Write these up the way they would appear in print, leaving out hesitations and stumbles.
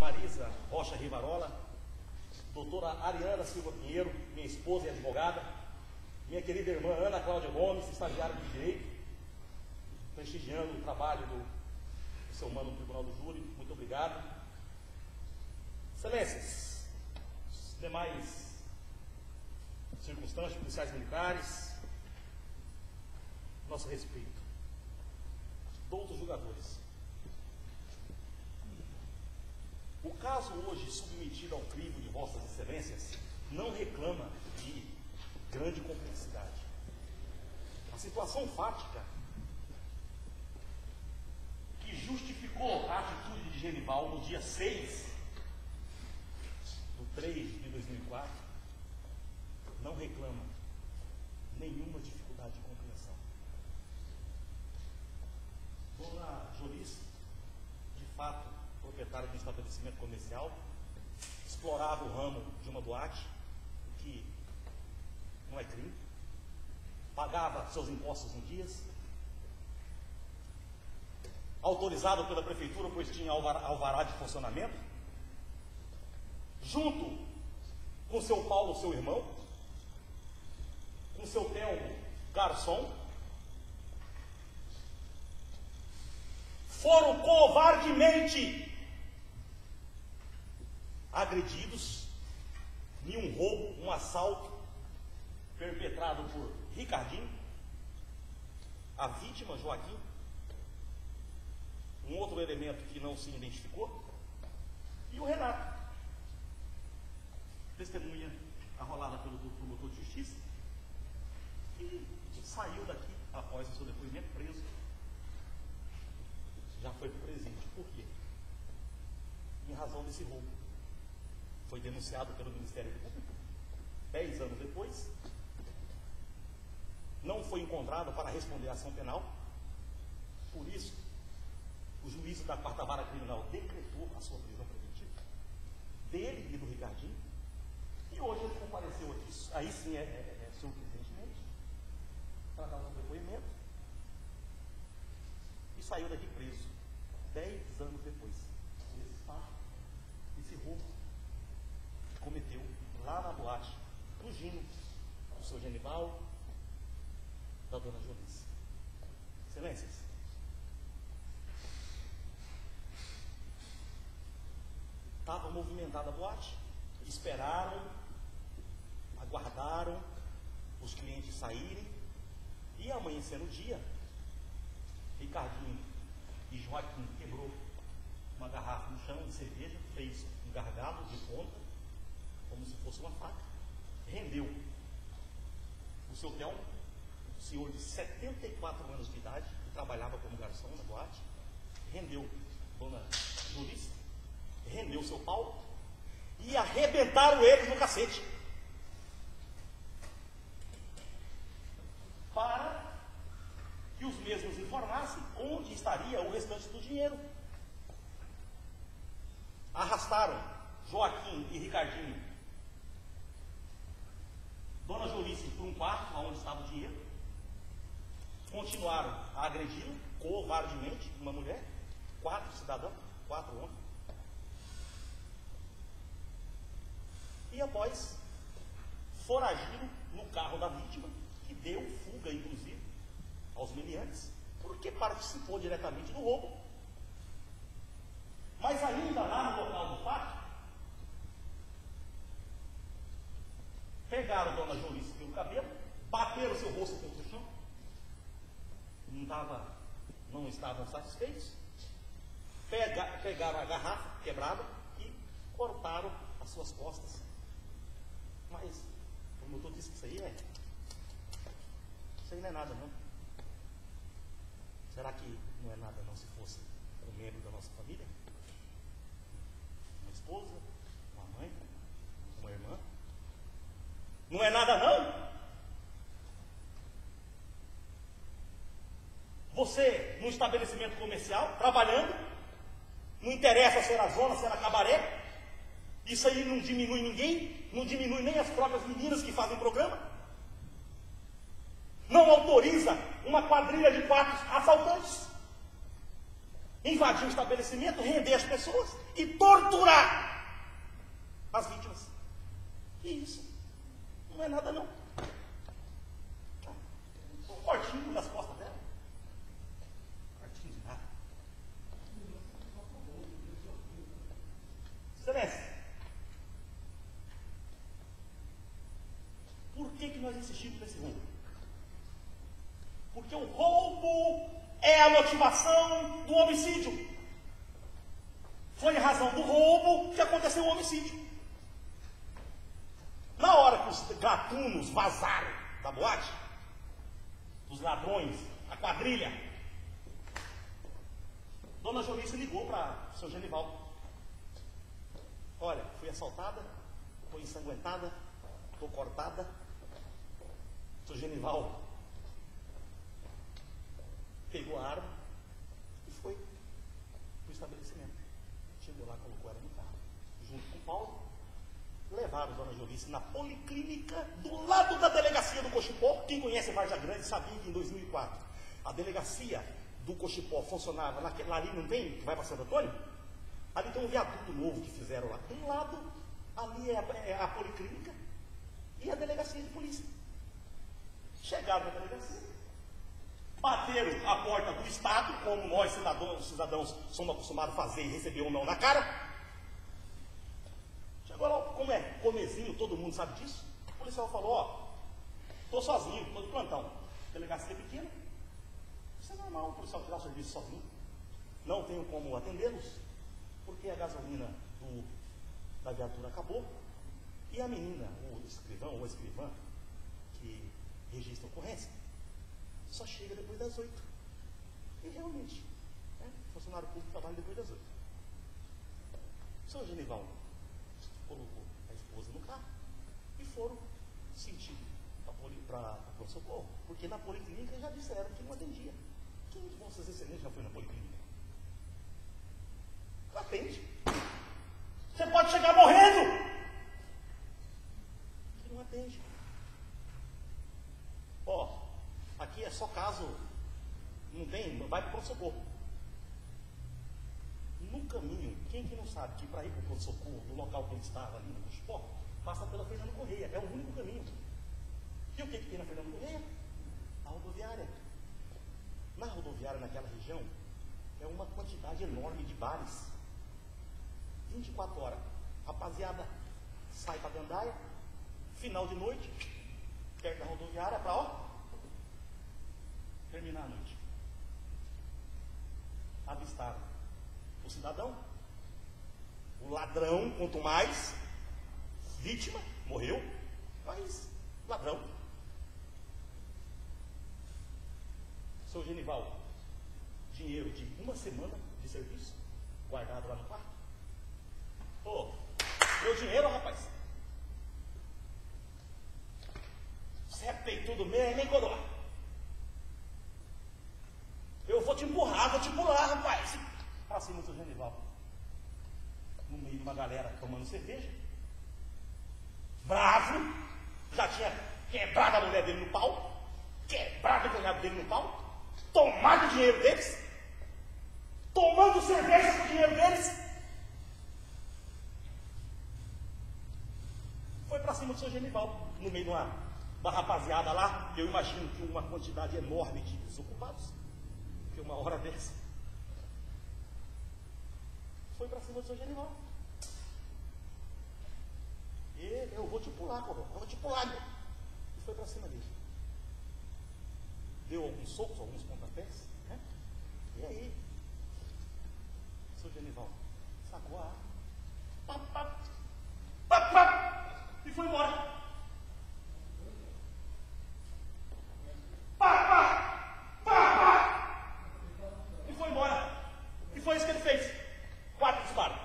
Marisa Rocha Rivarola, doutora Ariana Silva Pinheiro, minha esposa e advogada, minha querida irmã Ana Cláudia Gomes, estagiária de Direito, prestigiando o trabalho do seu mano no Tribunal do Júri, muito obrigado. Excelências, os demais circunstâncias, policiais militares, nosso respeito, todos os julgadores. O caso hoje submetido ao crivo de Vossas Excelências não reclama de grande complexidade. A situação fática que justificou a atitude de Genival no dia 6 de 3 de 2004 não reclama nenhuma dificuldade de compreensão. Dona Jolis, de fato, proprietária de um estabelecimento comercial, explorava o ramo de uma boate, o que não é crime, pagava seus impostos em dias, autorizado pela prefeitura, pois tinha alvará de funcionamento, junto com seu Paulo, seu irmão, com seu Telmo, garçom, foram covardemente agredidos em um roubo, um assalto perpetrado por Ricardinho, a vítima Joaquim, um outro elemento que não se identificou, e o Renato, testemunha arrolada pelo promotor de justiça, que saiu daqui após o seu depoimento preso. Já foi para o presídio. Por quê? Em razão desse roubo. Foi denunciado pelo Ministério Público. 10 anos depois, não foi encontrado para responder à ação penal. Por isso, o juízo da 4ª Vara Criminal decretou a sua prisão preventiva, dele e do Ricardinho, e hoje ele compareceu aqui, aí sim surpreendentemente, para dar um depoimento, e saiu daqui preso, 10 anos depois. Esse fato, esse roubo, cometeu lá na boate, fugindo do seu Genival, da dona Jolis. Excelências, estava movimentada a boate, esperaram, aguardaram os clientes saírem, e amanhecendo o dia, Ricardinho e Joaquim quebrou uma garrafa no chão de cerveja, fez um gargalo de ponta, como se fosse uma faca, rendeu o seu Telmo, senhor de 74 anos de idade, que trabalhava como garçom na boate, rendeu dona Jolis, rendeu seu Paulo e arrebentaram eles no cacete. Para que os mesmos informassem onde estaria o restante do dinheiro. Arrastaram Joaquim e Ricardinho, dona Jolice, para um quarto onde estava o dinheiro. Continuaram a agredi-lo covardemente, uma mulher, 4 cidadãos, 4 homens. E após, foragiram no carro da vítima, que deu fuga, inclusive, aos meliantes, porque participou diretamente do roubo. Mas ainda lá no local do fato, pegaram a dona Jolis pelo cabelo, bateram seu rosto contra o chão, não estavam satisfeitos, pegaram a garrafa quebrada e cortaram as suas costas. Mas o promotor disse que isso aí não é nada não. Será que não é nada não se fosse um membro da nossa família? Uma esposa, uma mãe, uma irmã? Não é nada não? Você, num estabelecimento comercial, trabalhando, não interessa se era zona, se era cabaré, isso aí não diminui ninguém, não diminui nem as próprias meninas que fazem programa, não autoriza uma quadrilha de 4 assaltantes, invadir o estabelecimento, render as pessoas e torturar as vítimas. E isso não é nada não. Um cortinho nas costas dela. Cortinho de nada. Excelência, por que nós insistimos nesse roubo? Porque o roubo é a motivação do homicídio. Foi em razão do roubo que aconteceu o homicídio. Na hora que os gatunos vazaram da boate, os ladrões, a quadrilha, Dona Jolice ligou para o seu Genival. Olha, fui assaltada, estou ensanguentada, estou cortada. O seu Genival pegou a arma e foi para o estabelecimento. Chegou lá, colocou ela no carro, junto com o Paulo. Levaram a Dona Jolice na policlínica do lado da delegacia do Cochipó. Quem conhece Varja Grande sabia que em 2004 a delegacia do Cochipó funcionava naquela ali, não tem? Que vai para Santo Antônio? Ali tem um viaduto novo que fizeram lá. De um lado, ali é a policlínica e a delegacia de polícia. Chegaram na delegacia, bateram a porta do Estado, como nós cidadãos somos acostumados a fazer e receber um não na cara. Chegou lá, como é comezinho, todo mundo sabe disso. O policial falou, ó, estou sozinho, estou de plantão. Delegacia pequena. Isso é normal, o policial tirar o serviço sozinho. Não tenho como atendê-los, porque a gasolina da viatura acabou. E a menina, o escrivão ou a escrivã, que registra a ocorrência, só chega depois das 8. E realmente, funcionário público trabalha depois das 8. Seu Genival colocou a esposa no carro e foram sentido para o socorro, porque na policlínica já disseram que não atendia. Quem de Vossas Excelências já foi na policlínica? Não atende. Você pode chegar morrendo. Que não atende. Ó, aqui é só caso não tem, vai para o pronto-socorro. No caminho, quem que não sabe que para ir para o pronto-socorro, do local que ele estava ali no Cochipó, passa pela Fernando Correia, é o único caminho. E o que tem na Fernando Correia? A rodoviária. Na rodoviária, naquela região, é uma quantidade enorme de bares. 24 horas. Rapaziada sai para Gandaia, final de noite, perto da rodoviária, para terminar a noite. Avistaram o cidadão, o ladrão, quanto mais, vítima, morreu, mas ladrão. Seu Genival, dinheiro de uma semana de serviço, guardado lá no quarto. Ô, meu dinheiro, rapaz. Você é peitudo mesmo, hein, Codó? Eu vou te empurrar, vou te pular, rapaz. Pra cima do seu Genival. No meio de uma galera tomando cerveja. Bravo. Já tinha quebrado a mulher dele no pau. Quebrado o cunhado dele no pau. Tomado o dinheiro deles. Tomando cerveja com o dinheiro deles. Foi pra cima do seu Genival. No meio de uma rapaziada lá. Eu imagino que uma quantidade enorme de desocupados. Porque uma hora dessa. Foi para cima do seu Genival. E eu vou te pular, Codó. Eu vou te pular, meu. E foi para cima dele. Deu alguns socos, alguns pontapés. Né? E aí, seu Genival sacou a arma. Pá, pá, pá, pá, e foi embora. Pá, pá, pá, pá, e foi embora. E foi isso que ele fez. 4 disparos.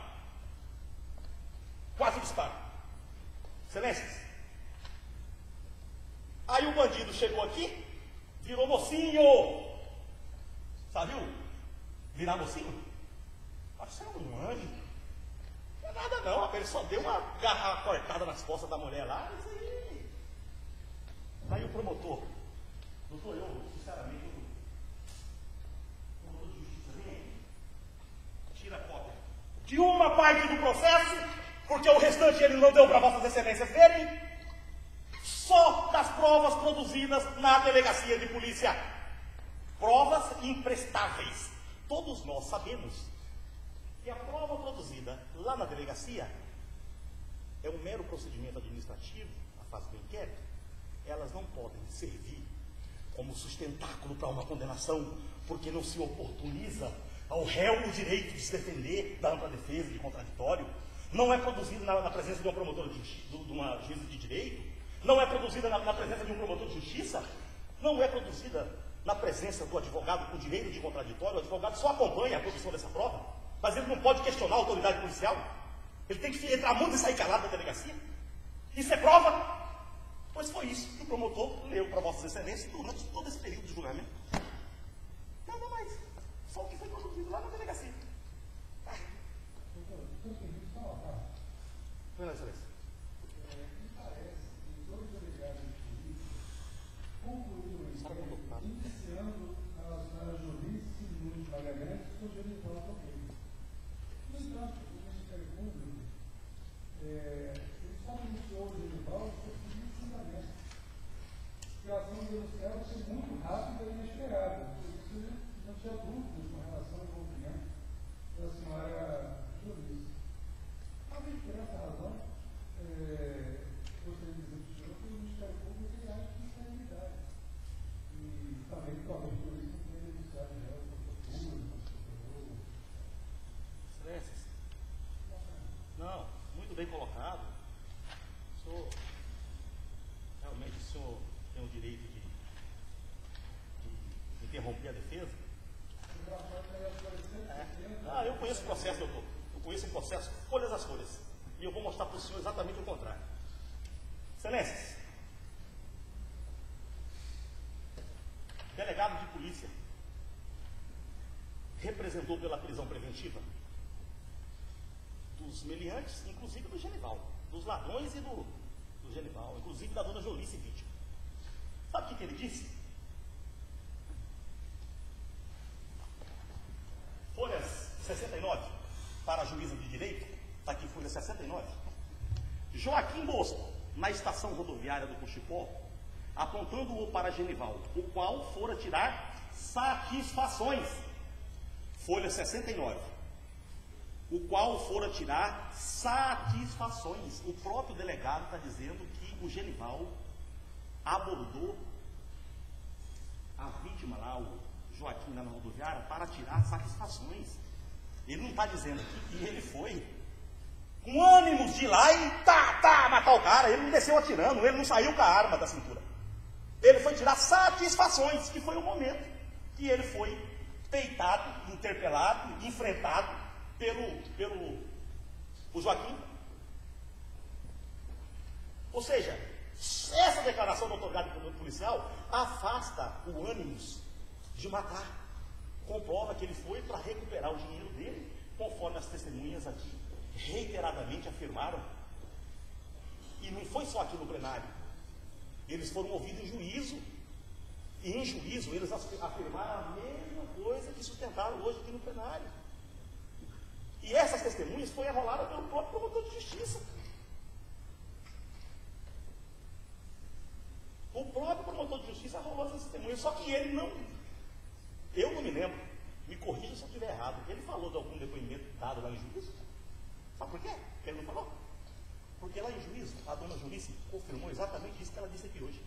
4 disparos. Excelências. Aí o bandido chegou aqui, virou mocinho. Sabe virar mocinho? Acho que você é um anjo. Não é nada não, rapaz. Ele só deu uma garra cortada nas costas da mulher lá. Isso aí. Aí o promotor. Doutor, eu, sinceramente, o promotor de justiça vem aí. de uma parte do processo, porque o restante ele não deu para vossas excelências verem, só das provas produzidas na delegacia de polícia. Provas imprestáveis. Todos nós sabemos que a prova produzida lá na delegacia é um mero procedimento administrativo, a fase do inquérito. Elas não podem servir como sustentáculo para uma condenação, porque não se oportuniza ao réu o direito de se defender da ampla defesa de contraditório. Não é produzido na presença de uma promotora de uma juíza de direito, não é produzida na presença de um promotor de justiça, não é produzida na presença do advogado com direito de contraditório. O advogado só acompanha a produção dessa prova, mas ele não pode questionar a autoridade policial. Ele tem que entrar muito e sair calado da delegacia. Isso é prova? Pois foi isso que o promotor leu para vossas excelências durante todo esse período de julgamento. Nada mais. Só o que foi produzido lá na delegacia. Senhora Excelência. Me parece que dois delegados de polícia concluíram iniciando a jurídice de Nunes Magalhães com o Genival também. No entanto, o Ministério Público só iniciou o Genival por seguinte fundamento: que a ação judicial foi muito rápida e inesperada. Por isso, não tinha dúvidas com relação ao envolvimento da senhora juíza. Talvez por essa razão, gostaria de dizer que o Ministério Público tem age de instabilidade. E também, talvez por isso, não tenha denunciado já o protocolo. Excelências. Não, muito bem colocado. Realmente o senhor tem o direito de interromper a defesa? Eu conheço o processo, doutor. Eu conheço o processo, folhas às folhas. E eu vou mostrar para o senhor exatamente o contrário. Excelências, delegado de polícia representou pela prisão preventiva dos meliantes, inclusive do Genival, dos ladrões e do Genival, inclusive da dona Jolice, vítima. Sabe o que ele disse? Folhas 69, para a juíza de direito, está aqui folha 69. Joaquim Bosco, na estação rodoviária do Cochipó, apontando-o para Genival, o qual fora tirar satisfações. Folha 69. O qual fora tirar satisfações. O próprio delegado está dizendo que o Genival abordou a vítima lá, o Joaquim, na rodoviária, para tirar satisfações. Ele não está dizendo aqui que ele foi com ânimos de ir lá e matar o cara. Ele não desceu atirando, ele não saiu com a arma da cintura. Ele foi tirar satisfações, que foi o momento que ele foi peitado, interpelado, enfrentado pelo Joaquim. Ou seja, essa declaração do autoridade policial afasta o ânimos de matar. Comprova que ele foi para recuperar o dinheiro dele, conforme as testemunhas aqui reiteradamente afirmaram. E não foi só aqui no plenário. Eles foram ouvidos em juízo, e em juízo eles afirmaram a mesma coisa que sustentaram hoje aqui no plenário. E essas testemunhas foram enroladas pelo próprio promotor de justiça. O próprio promotor de justiça arrolou essas testemunhas, só que ele não... Eu não me lembro, me corrija se eu estiver errado. Ele falou de algum depoimento dado lá em juízo? Sabe por quê? Ele não falou? Porque lá em juízo, a dona Jolice confirmou exatamente isso que ela disse aqui hoje.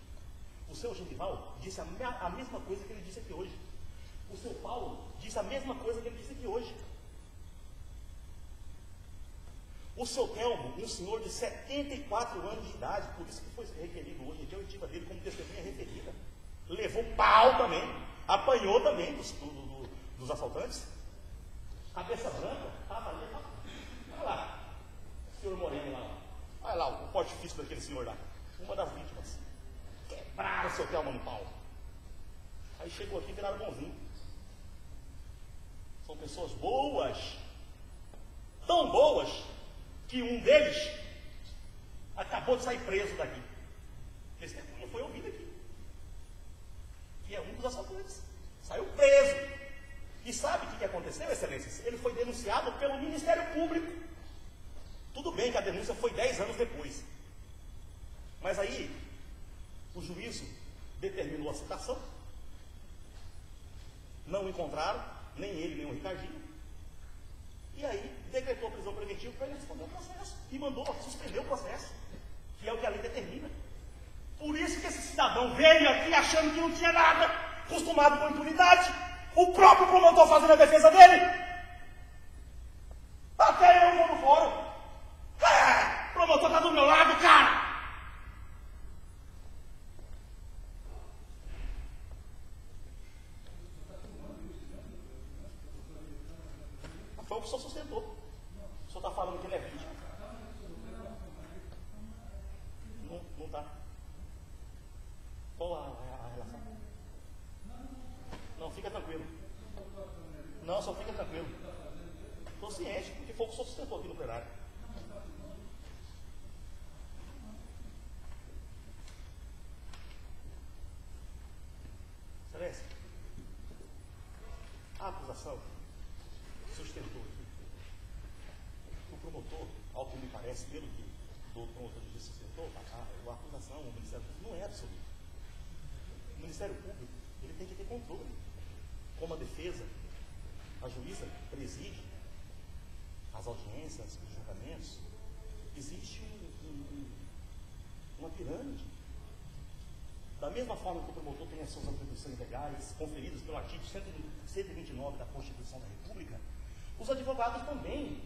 O seu Genival disse a mesma coisa que ele disse aqui hoje. O seu Paulo disse a mesma coisa que ele disse aqui hoje. O seu Telmo, um senhor de 74 anos de idade, por isso que foi requerido hoje, a oitiva dele como testemunha referida, levou pau também, apanhou também dos assaltantes. Cabeça branca, estava ali, olha lá, o senhor Moreno lá, olha lá o porte físico daquele senhor lá, uma das vítimas. Quebraram o seu Telmo no pau. Aí chegou aqui e viraram bonzinho. São pessoas boas, tão boas, que um deles acabou de sair preso daqui. Esse testemunho foi ouvido aqui. Que é um dos assaltantes. Saiu preso. E sabe o que aconteceu, Excelência? Ele foi denunciado pelo Ministério Público. Tudo bem que a denúncia foi 10 anos depois. Mas aí, o juízo determinou a citação. Não encontraram, nem ele, nem o Ricardinho. E aí, decretou a prisão preventiva para ele responder o processo. E mandou suspender o processo, que é o que a lei determina. Por isso que esse cidadão veio aqui achando que não tinha nada, acostumado com impunidade. O próprio promotor fazendo a defesa dele. Até eu vou no fórum. O promotor está do meu lado, cara. Foi o que o senhor sustentou. O senhor está falando que ele é vítima. Não está. Qual a relação? Não, fica tranquilo. Não, só fica tranquilo. Estou ciente, porque foi o que o senhor sustentou aqui no plenário. Excelência, a acusação sustentou aqui que o promotor, ao que me parece, pelo que o promotor de justiça sustentou, a acusação, o Ministério Público não é absoluto. O Ministério Público, ele tem que ter controle. Como a defesa, a juíza preside as audiências, os julgamentos, existe uma pirâmide. Da mesma forma que o promotor tem as suas atribuições legais, conferidas pelo artigo 129 da Constituição da República, os advogados também,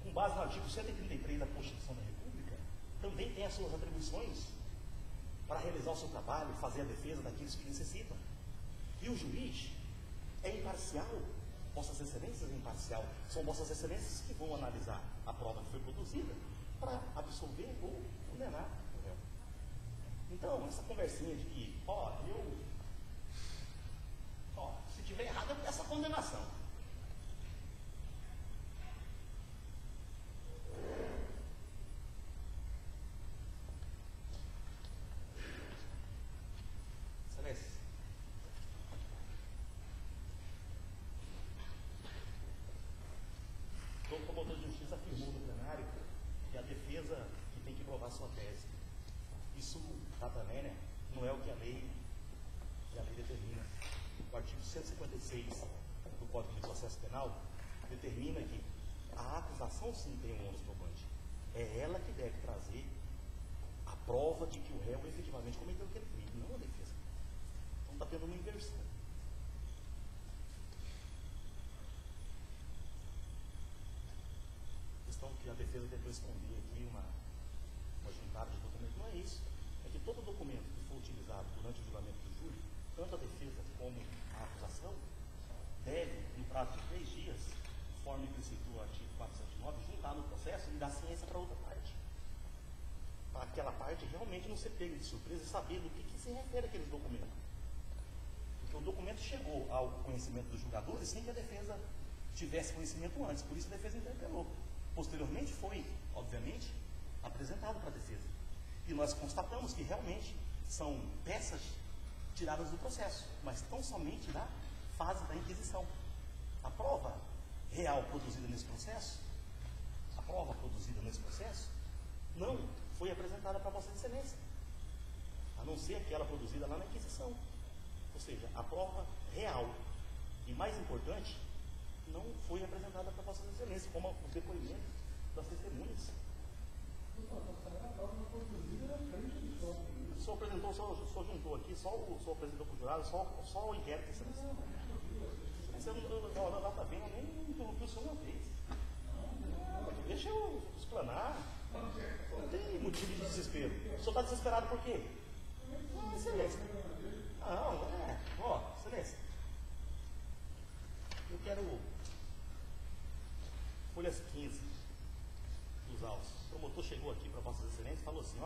com base no artigo 133 da Constituição da República, também têm as suas atribuições para realizar o seu trabalho, fazer a defesa daqueles que necessitam. E o juiz é imparcial, Vossas Excelências é imparcial, são Vossas Excelências que vão analisar a prova que foi produzida para absolver ou condenar o réu. Então, essa conversinha de que, se tiver errado, eu peço a condenação. Excelência, o promotor de justiça afirmou no plenário que a defesa que tem que provar sua tese. Isso, não é o que a lei determina. O artigo 156 do Código de Processo Penal determina que a acusação sim tem um ônus probante. É ela que deve trazer a prova de que o réu efetivamente cometeu aquele crime, não a defesa. Então está tendo uma inversão. A questão que a defesa tentou esconder aqui uma juntada de documentos, não é isso. É que todo documento que for utilizado durante o julgamento do júri, tanto a defesa como a acusação, deve, no prazo de 3 dias, conforme precitou o artigo 479, juntar no processo e dar ciência para outra parte. Para aquela parte realmente não ser pega de surpresa e saber do que se refere aqueles documentos. Porque o documento chegou ao conhecimento dos julgadores sem que a defesa tivesse conhecimento antes, por isso a defesa interpelou. Posteriormente foi, obviamente, apresentado para a defesa. E nós constatamos que realmente são peças tiradas do processo, mas tão somente da fase da inquisição. A prova real produzida nesse processo, não foi apresentada para Vossa Excelência, a não ser aquela produzida lá na inquisição. Ou seja, a prova real e mais importante não foi apresentada para Vossa Excelência, como o depoimento das testemunhas. O senhor apresentou, o senhor juntou aqui, só o senhor apresentou para o jurado, só o inquérito, Excelência. Não está bem, eu nem interrompi o senhor uma vez. Deixa eu explanar. Não tem motivo de desespero. O senhor está desesperado por quê? Não, Excelência. Excelência. Eu quero folhas 15 dos autos. O promotor chegou aqui para Vossas Excelências e falou assim,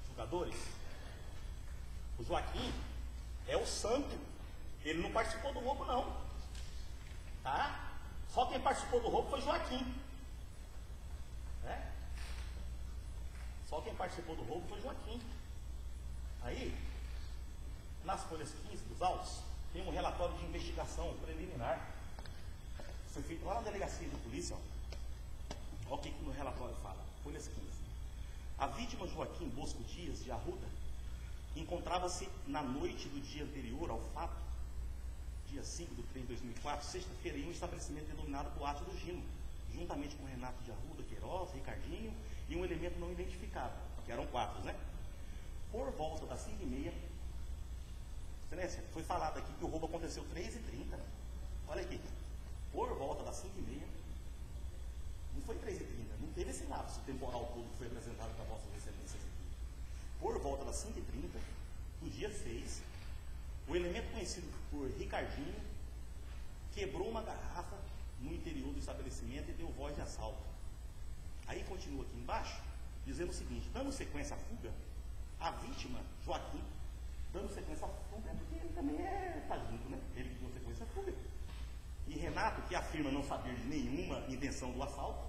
julgadores, o Joaquim é o santo, ele não participou do roubo não, tá? Só quem participou do roubo foi Joaquim, né? Só quem participou do roubo foi Joaquim. Aí, nas folhas 15 dos autos, tem um relatório de investigação preliminar. Foi feito lá na delegacia de polícia. Olha o que no relatório fala. Folhas 15. A vítima Joaquim Bosco Dias de Arruda encontrava-se na noite do dia anterior ao fato, dia 5 de 3 de 2004, sexta-feira, em um estabelecimento denominado Boate do Gino, juntamente com Renato de Arruda, Queiroz, Ricardinho e um elemento não identificado, que eram 4, né? Por volta das 5h30, Excelência, foi falado aqui que o roubo aconteceu 3h30. Olha aqui, por volta das 5h30, não foi 3h30, não teve esse lapso temporal todo que foi apresentado para vossas excelências aqui. Por volta das 5h30, do dia 6, o elemento conhecido por Ricardinho quebrou uma garrafa no interior do estabelecimento e deu voz de assalto. Aí continua aqui embaixo, dizendo o seguinte: dando sequência à fuga, a vítima, Joaquim, dando sequência à fuga, porque ele também está junto, né? Ele que deu sequência à fuga. E Renato, que afirma não saber de nenhuma intenção do assalto,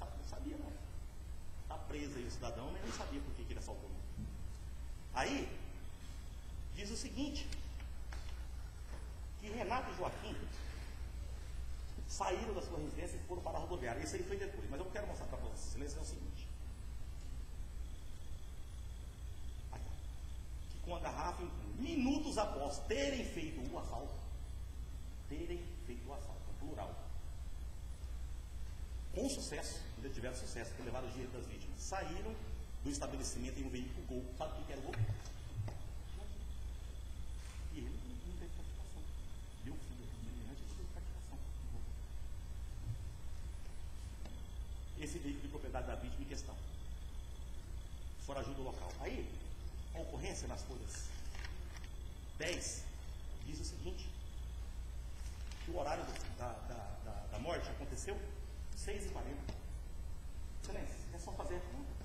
não sabia não. Está preso aí o cidadão, mas não sabia por que ele assaltou. Aí, diz o seguinte, que Renato e Joaquim saíram da sua residência e foram para a rodoviária. Isso aí foi depois, mas eu quero mostrar para vocês. Excelência, é o seguinte. Aqui, que com a garrafa, minutos após terem feito o assalto, plural, com sucesso, ainda tiveram sucesso, que levaram o dinheiro das vítimas, saíram do estabelecimento em um veículo Gol. Sabe o que era o Gol? E ele não teve participação. Deu filho dele antes de ter participação. Esse veículo de propriedade da vítima em questão. Foragiu do local. Aí, a ocorrência nas folhas 10 diz o seguinte: que o horário da morte aconteceu 6h40. Excelência, é só fazer a conta.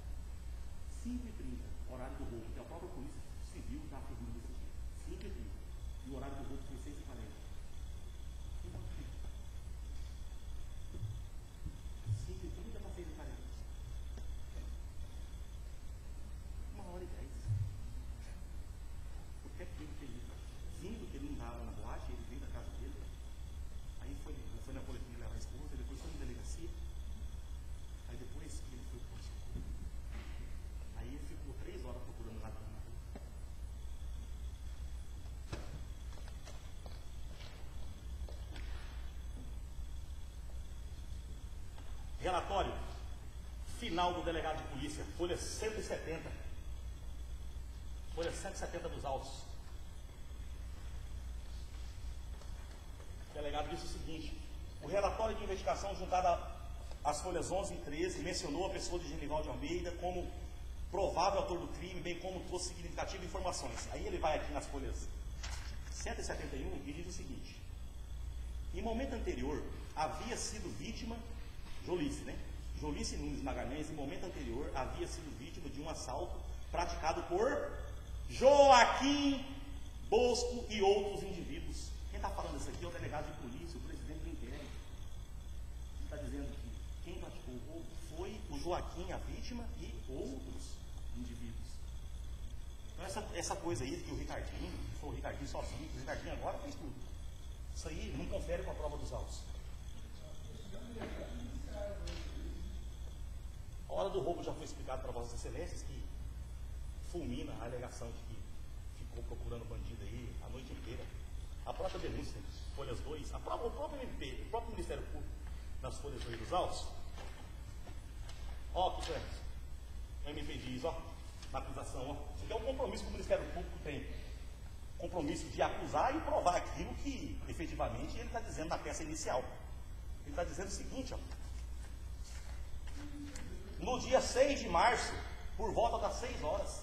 5h30, horário do roubo, que a própria polícia civil está afirmando isso aqui. 5h30. E o horário do roubo foi 6h40. 5h30 para 6h40. 1h10. Por que ele vindo que ele não estava na boate, ele veio da casa dele. Aí foi na coletiva levar a esposa, depois foi na delegacia. Aí depois ele foi para o socorro. Aí ele ficou 3 horas procurando lá na rua. Relatório final do delegado de polícia, folha 170. Folha 170 dos autos. O delegado disse o seguinte: o relatório de investigação juntado às folhas 11 e 13 mencionou a pessoa de Genival de Almeida como provável autor do crime, bem como trouxe significativas informações. Aí ele vai aqui nas folhas 171 e diz o seguinte: em momento anterior, havia sido vítima, Jolice, né? Jolice Nunes Magalhães, em momento anterior, havia sido vítima de um assalto praticado por Joaquim Bosco e outros indivíduos. Quem está falando isso aqui é o delegado de polícia, o presidente do inquérito. Ele está dizendo que quem praticou o roubo foi o Joaquim, a vítima, e outros indivíduos. Então essa coisa aí que o Ricardinho, que foi o Ricardinho sozinho, o Ricardinho agora fez tudo. Isso aí não confere com a prova dos autos. A hora do roubo já foi explicado para vossas excelências, que fulmina a alegação de que ficou procurando bandido aí a noite inteira. A própria denúncia, folhas 2, o próprio MP, o próprio Ministério Público, nas folhas 2 dos autos. Ó, que é isso? O MP diz, ó, na acusação, ó. Isso aqui é um compromisso que o Ministério Público tem. Compromisso de acusar e provar aquilo que, efetivamente, ele está dizendo na peça inicial. Ele está dizendo o seguinte, ó. No dia 6 de março, por volta das 6 horas.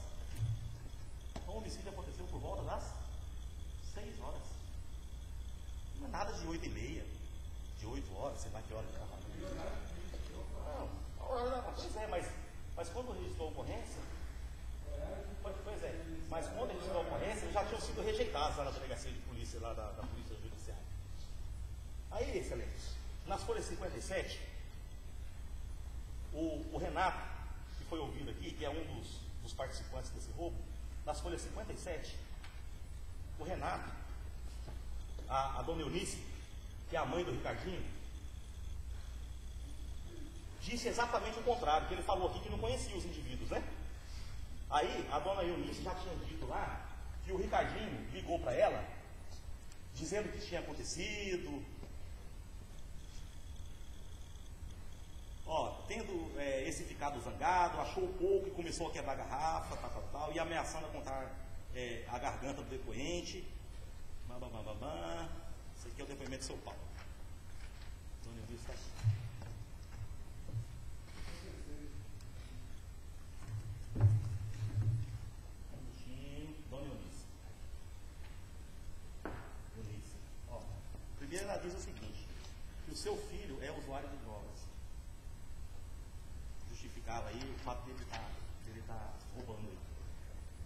Então, o homicídio aconteceu por volta das 6 horas. Não é nada de 8h30, de 8 horas, sei lá que hora que está falando. Não, pois é, mas quando registrou a ocorrência, pois é, mas quando registrou a ocorrência, eles já tinham sido rejeitados lá na delegacia de polícia, lá da Polícia Judiciária. Aí, excelentes, nas folhas 57, o Renato, que foi ouvido aqui, que é um dos participantes desse roubo, nas folhas 57, O Renato, a dona Eunice, que é a mãe do Ricardinho, disse exatamente o contrário, que ele falou aqui que não conhecia os indivíduos, né? Aí a dona Eunice já tinha dito lá que o Ricardinho ligou para ela, dizendo o que tinha acontecido. Tendo esse ficado zangado, achou pouco e começou a quebrar a garrafa, tal, e ameaçando a contar a garganta do depoente. Isso aqui é o depoimento do seu Paulo. Dona Eunice está aqui. Dona Eunice. Primeiro ela diz o seguinte, que o seu filho é usuário de drogas. Justificava aí o fato dele estar roubando aí.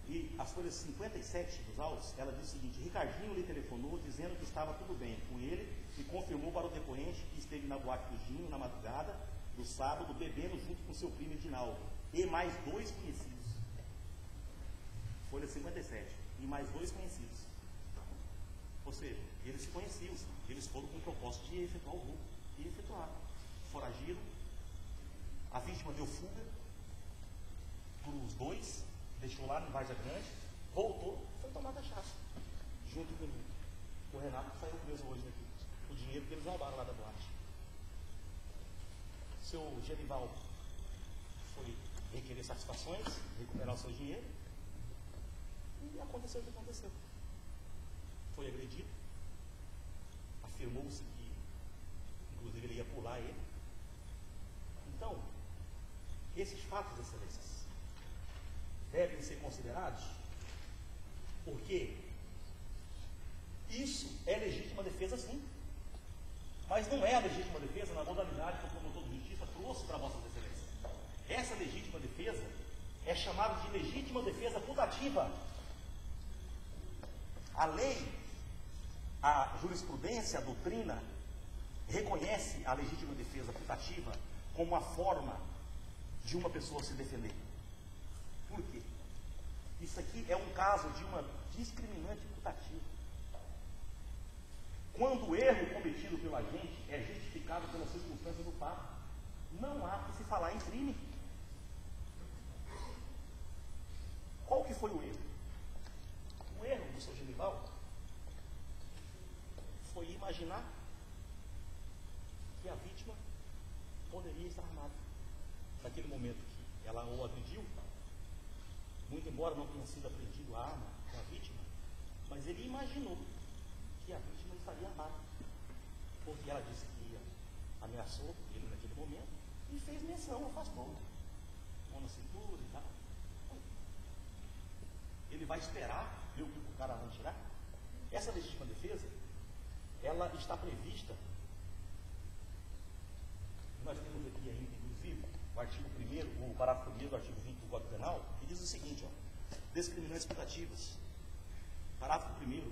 E as folhas 57 dos autos, ela diz o seguinte: Ricardinho lhe telefonou dizendo que estava tudo bem com ele e confirmou para o depoente que esteve na boate do Ginho na madrugada do sábado, bebendo junto com seu primo Edinaldo e mais 2 conhecidos. Folha 57. E mais 2 conhecidos. Ou seja, eles se conheciam, eles foram com o propósito de efetuar o roubo. E efetuaram. Foragiram. A vítima deu fuga para os 2, deixou lá no Várzea Grande, voltou, foi tomar cachaça. Junto com o Renato, que saiu preso hoje daqui. O dinheiro que eles roubaram lá da boate. Seu Genival foi requerer satisfações, recuperar o seu dinheiro. E aconteceu o que aconteceu. Foi agredido. Afirmou-se que, inclusive, ele ia pular ele. Então, esses fatos, excelências, devem ser considerados porque isso é legítima defesa, sim. Mas não é a legítima defesa na modalidade que o promotor de justiça trouxe para vossas excelências. Essa legítima defesa é chamada de legítima defesa putativa. A lei, a jurisprudência, a doutrina, reconhece a legítima defesa putativa como uma forma de uma pessoa se defender. Por quê? Isso aqui é um caso de uma discriminante putativa. Quando o erro cometido pelo agente é justificado pelas circunstâncias do fato, não há que se falar em crime. Qual que foi o erro? O erro do seu Genival foi imaginar que a vítima poderia estar armada. Naquele momento que ela o agrediu, muito embora não tenha sido apreendido a arma com a vítima, mas ele imaginou que a vítima estaria armada, porque ela disse que ameaçou ele naquele momento e fez menção, afastou, mão na cintura e tal. Ele vai esperar ver o que o cara vai tirar. Essa legítima defesa, ela está prevista. Nós temos aqui ainda, inclusive, o artigo 1º, o parágrafo 1º do artigo 20 do Código Penal, que diz o seguinte, discriminantes putativas. Parágrafo 1º,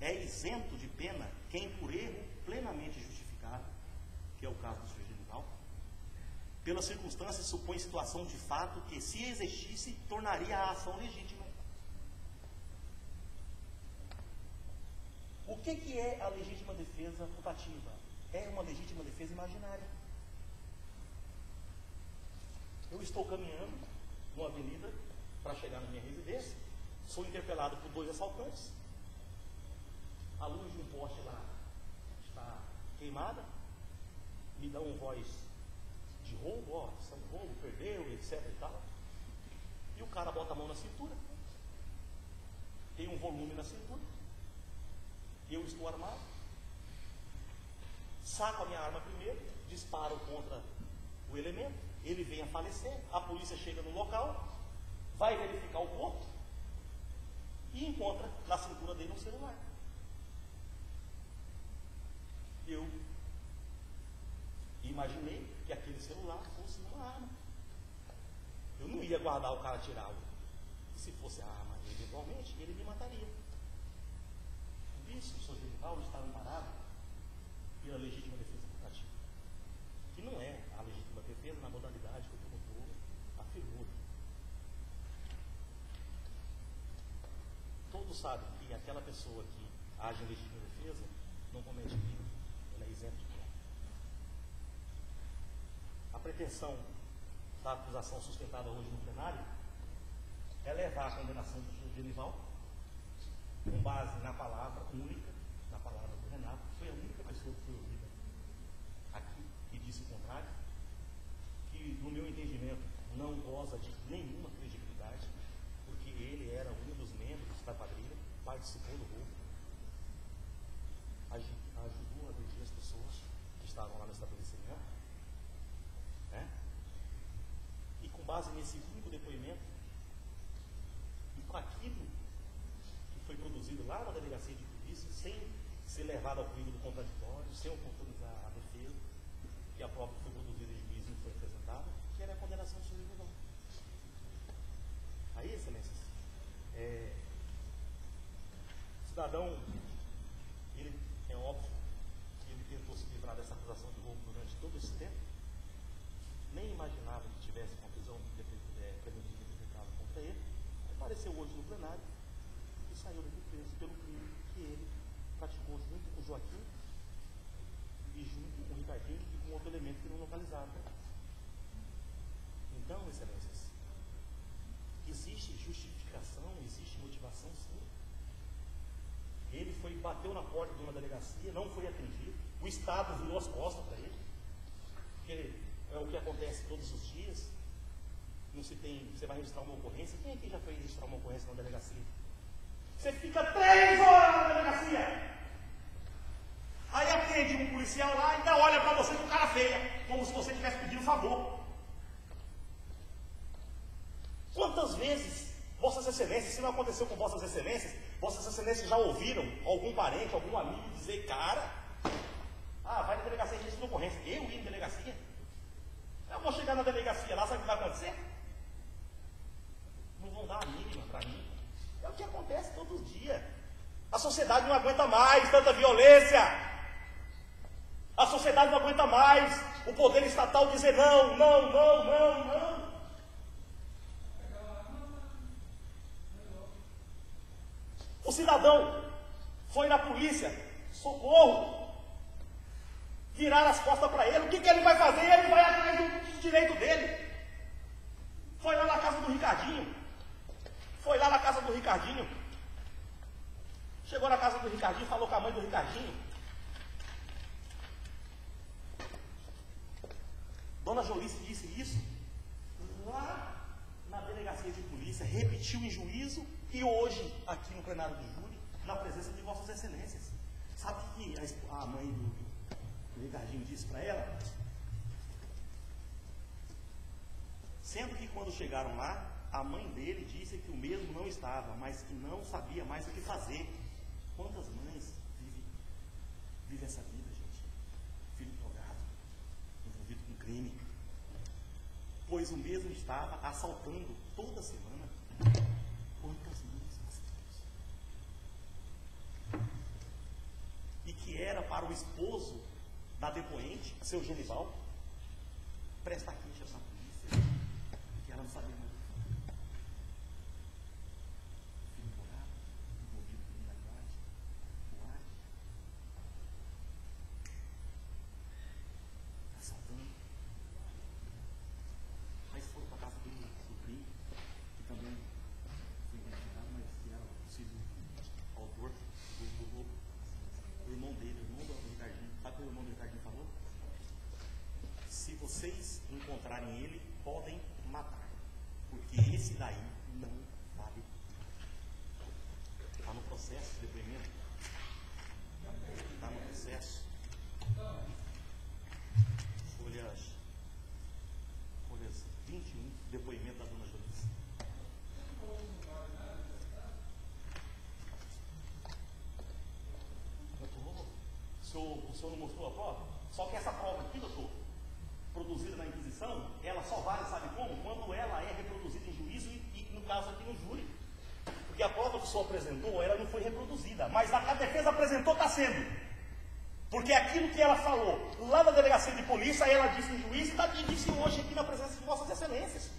é isento de pena quem por erro plenamente justificado, que é o caso do Sr. Genival, pelas circunstâncias supõe situação de fato que, se existisse, tornaria a ação legítima. O que é a legítima defesa putativa? É uma legítima defesa imaginária. Eu estou caminhando numa avenida para chegar na minha residência, sou interpelado por 2 assaltantes, a luz de um poste lá está queimada, me dão voz de roubo, isso é um roubo, perdeu, etc e tal, e o cara bota a mão na cintura, tem um volume na cintura, eu estou armado, saco a minha arma primeiro, disparo contra o elemento, ele vem a falecer, a polícia chega no local, vai verificar o corpo e encontra na cintura dele um celular. Eu imaginei que aquele celular fosse uma arma. Eu não ia guardar o cara tirá-lo. Se fosse a arma, eventualmente, ele me mataria. Por isso, o Sr. Genival está amparado pela legítima defesa putativa, que não é a legítima defesa na modalidade que o promotor afirmou. Todos sabe que aquela pessoa que age em legítima defesa não comete crime, ela é isenta de crime. A pretensão da acusação sustentada hoje no plenário é levar a condenação do Genival com base na palavra única, na palavra do Renato, que foi a única pessoa que foi ouvida aqui e disse o contrário, que, no meu entendimento, não goza de nenhuma credibilidade, porque ele era um dos membros da quadrilha, participou do roubo, ajudou a agredir as pessoas que estavam lá no estabelecimento, né? E com base nesse único depoimento, e com aquilo que foi produzido lá na delegacia de polícia, sem ser levado ao crivo do contraditório, sem oportunizar a defesa, que a prova que foi produzida em juízo não foi apresentada, que era a condenação do senhor Genival. Aí, excelências, o cidadão, ele é óbvio que ele tentou se livrar dessa acusação de roubo durante todo esse tempo, nem imaginava que tivesse uma prisão preventiva decretada contra ele, apareceu hoje no plenário e saiu daqui preso pelo crime que ele praticou junto com o Joaquim e junto com o Ricardinho e com outro elemento que não localizaram. Então, excelências, existe justificação, existe motivação, sim. Ele bateu na porta de uma delegacia, não foi atendido, o Estado virou as costas para ele, porque é o que acontece todos os dias. Não se tem, você vai registrar uma ocorrência. Quem aqui já foi registrar uma ocorrência na delegacia? Você fica 3 horas na delegacia. Aí atende um policial lá e ainda olha para você com cara feia, como se você estivesse pedindo favor. Quantas vezes, Vossas Excelências, se não aconteceu com Vossas Excelências, Vossas Excelências já ouviram algum parente, algum amigo dizer, cara, vai na delegacia e registra uma ocorrência. Eu ir na delegacia? Eu vou chegar na delegacia lá, sabe o que vai acontecer? Não vão dar a mínima para mim. É o que acontece todos os dias. A sociedade não aguenta mais tanta violência. A sociedade não aguenta mais o poder estatal dizer não, não, não, não, não. O cidadão foi na polícia, socorro, virar as costas para ele. O que ele vai fazer? Ele vai atrás do direito dele. Foi lá na casa do Ricardinho. Chegou na casa do Ricardinho, falou com a mãe do Ricardinho. Dona Jolice disse isso lá na delegacia de polícia, repetiu em juízo e hoje, aqui no plenário do júri, na presença de Vossas Excelências. Sabe o que a mãe do Ricardinho disse para ela? Sendo que quando chegaram lá, a mãe dele disse que o mesmo não estava, mas que não sabia mais o que fazer. Quantas mães vivem essa vida, gente? Filho drogado, envolvido com crime. Pois o mesmo estava assaltando toda semana. Quantas mães nós temos? E que era para o esposo da depoente, seu Genival, prestar queixa essa polícia, que ela não sabia mais. Filho drogado, envolvido com criminalidade, boate, assaltando. Mas foram para a casa do primo, que também foi identificado, mas que era o possível autor do roubo. O irmão dele, o irmão do Ricardinho. Sabe o que o irmão do Ricardinho falou? Se vocês encontrarem ele, podem matar. Porque esse daí não vale. Está no processo de depoimento. Está no processo. Folhas 21, depoimento da dona Jolice. O senhor não mostrou a prova? Só que essa prova aqui, doutor, produzida na Inquisição, ela só vale, sabe como? Quando ela é reproduzida em juízo e no caso aqui no júri. Porque a prova que o senhor apresentou, ela não foi reproduzida, mas a defesa apresentou, está sendo. Porque aquilo que ela falou lá na delegacia de polícia, ela disse em juízo e disse hoje aqui na presença de Vossas Excelências.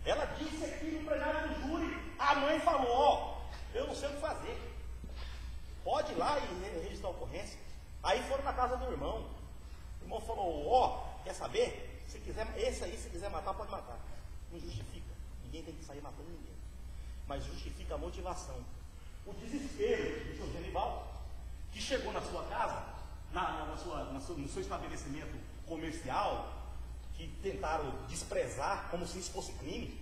Ela disse aqui no plenário do júri, a mãe Não justifica. Ninguém tem que sair matando ninguém. Mas justifica a motivação. O desespero do seu Genivaldo, que chegou na sua casa, no seu estabelecimento comercial, que tentaram desprezar como se isso fosse crime.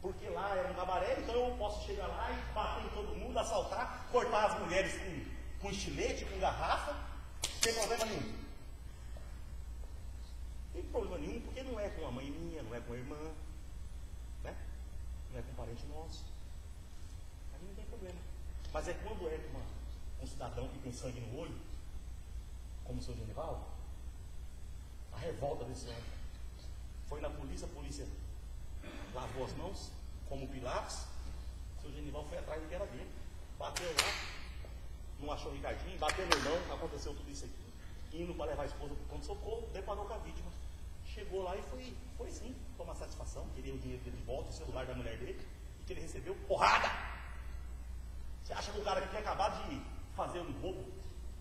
Porque lá era um cabaré, então eu posso chegar lá e bater em todo mundo, assaltar, cortar as mulheres com estilete, com garrafa, sem problema nenhum. Não tem problema nenhum, porque não é com a mãe minha, não é com a irmã, né? Não é com um parente nosso. Aí não tem problema. Mas é quando é com um cidadão que tem sangue no olho, como o seu Genivaldo, a revolta desse homem. Foi na polícia, a polícia lavou as mãos, como Pilatos. O seu Genivaldo foi atrás do que era dele, bateu lá, não achou o Ricardinho, bateu no irmão, aconteceu tudo isso aqui, indo para levar a esposa para o pronto-socorro, deparou com a vítima. Chegou lá e foi sim, tomar satisfação, queria o dinheiro dele de volta, o celular da mulher dele, e que ele recebeu porrada. Você acha que o cara que tinha acabado de fazer um roubo,